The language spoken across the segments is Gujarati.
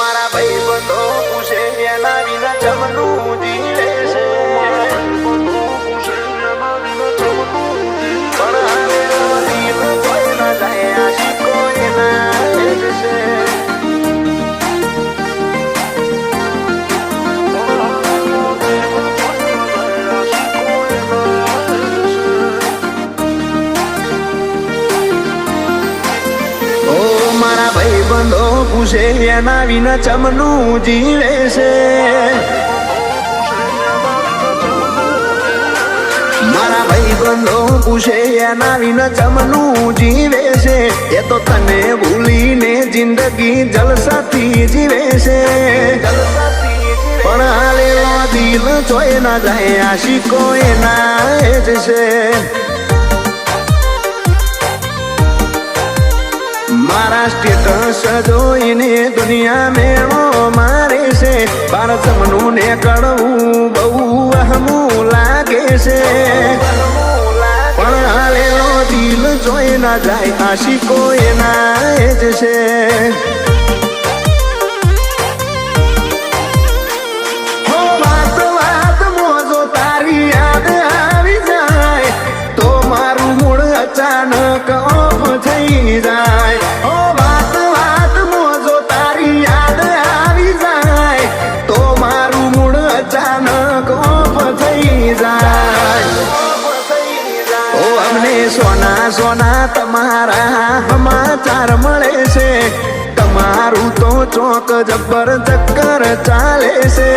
મારા ભાઈ બંધો પૂછે એના વિના જમનું જીવે છે પણ હવે કોઈ ના જાય આશિકો એના છે બંધો પૂછે એના વિના ચમનું જીવે છે મારા ભાઈ બંધો પૂછે એના વિના ચમનું જીવે છે એ તો તને ભૂલીને જિંદગી જલસાથી જીવે છે પણ હાલેલો દિલ જોઈ ના જાય આશિકો એના જ છે મારા સ્ટેટસ જોઈને દુનિયા મેળો મારે છે બાર જમનું ને કડવું બહુ વહમું લાગે છે પણ હાલેલો દિલ જોઈ ના જાય આશિકો એના જ છે હો વાત વાત મોજો તારી યાદ આવી જાય તો મારું મૂળ અચાનક ઓફ થઈ જાય સોના સોના તમારા સમાચાર મળે છે તમારું તો ચોક જબ્બર ચક્કર ચાલે છે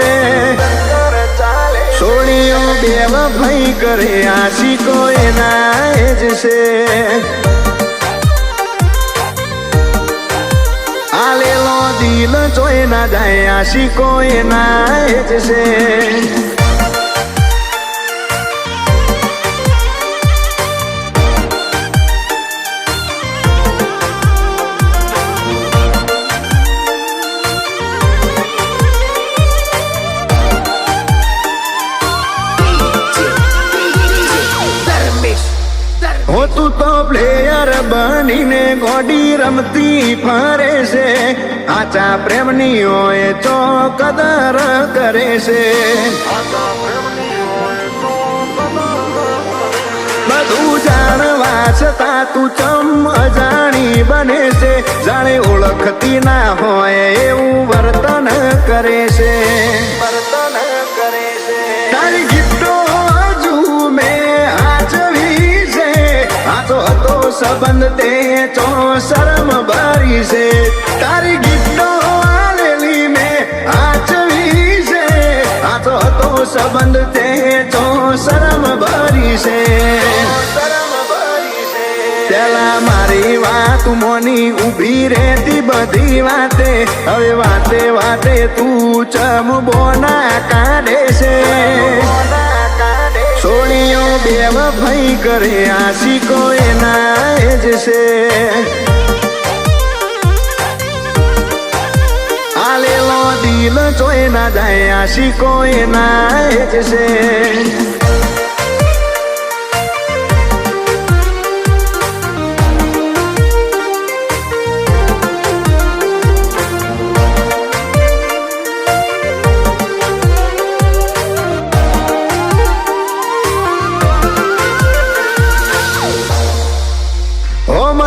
સોળીઓ બે વફાઈ કરે આશિકો એના જ છે આલેલો દિલ જોઈ ના જાય આશિકો એના જ છે હો તું તો પ્લેયર બનીને ગોડી રમતી ફરે છે આચા પ્રેમની હોય તો કદર કરે છે બધું જાણવા છતાં તું ચમ અજાણી બને છે જાણે ઓળખતી ના હોય એવું વર્તન કરે છે તારી ગિફ્ટો હજુ મેં આચવી છે આતો હતો સંબંધ તે ચો શરમ ભરી છે તારી ગિફ્ટો આલેલી મેં આચવી છે આતો હતો સંબંધ તે ચો શરમ ભરી છે પેલા મારી વાત મોની ઉભી રહેતી બધી વાતે હવે વાતે વાતે તું ચમ બોના કાઢે છે સોળીઓ બે વફાઈ કરે આશિકો એના જ છે આલેલો દિલ જોઈ ના જાય આશિકો એના જ છે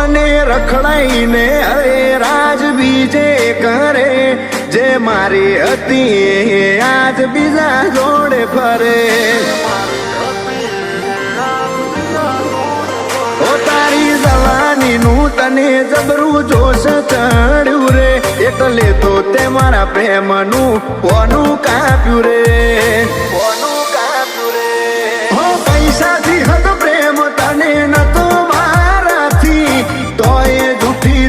મને રખડાઈને અરે રાજ બીજે કરે જે મારી હતી આજ બીજા જોડે ફરે ઓ તારી જવાનીનું તને જબરું જોશ ચડ્યું રે એટલે તો તે મારા પ્રેમનું કોનું કાપ્યું રે હો પૈસાથી હદ પ્રેમ તને નતો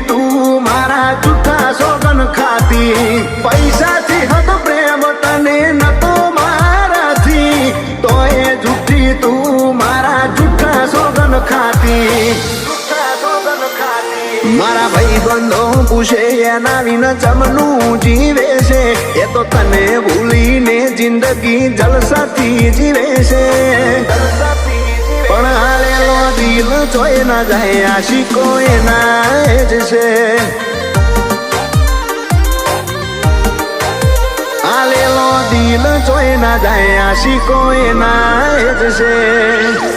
તું મારા જૂઠા સોગન ખાતી પૈસાથી હદ પ્રેમ તને નતો મારાથી તો એ જૂઠી તું મારા જૂઠા સોગન ખાતી મારા ભાઈ બંધો પૂછે એના વિના ચમનું જીવે છે એ તો તને ભૂલીને જિંદગી જલસાથી જીવે છે પણ હાલેલો દિલ જોઈ ના જાય આશિકો એના જ છે દિલ ચોય ના જાય આશિકો એના જ છે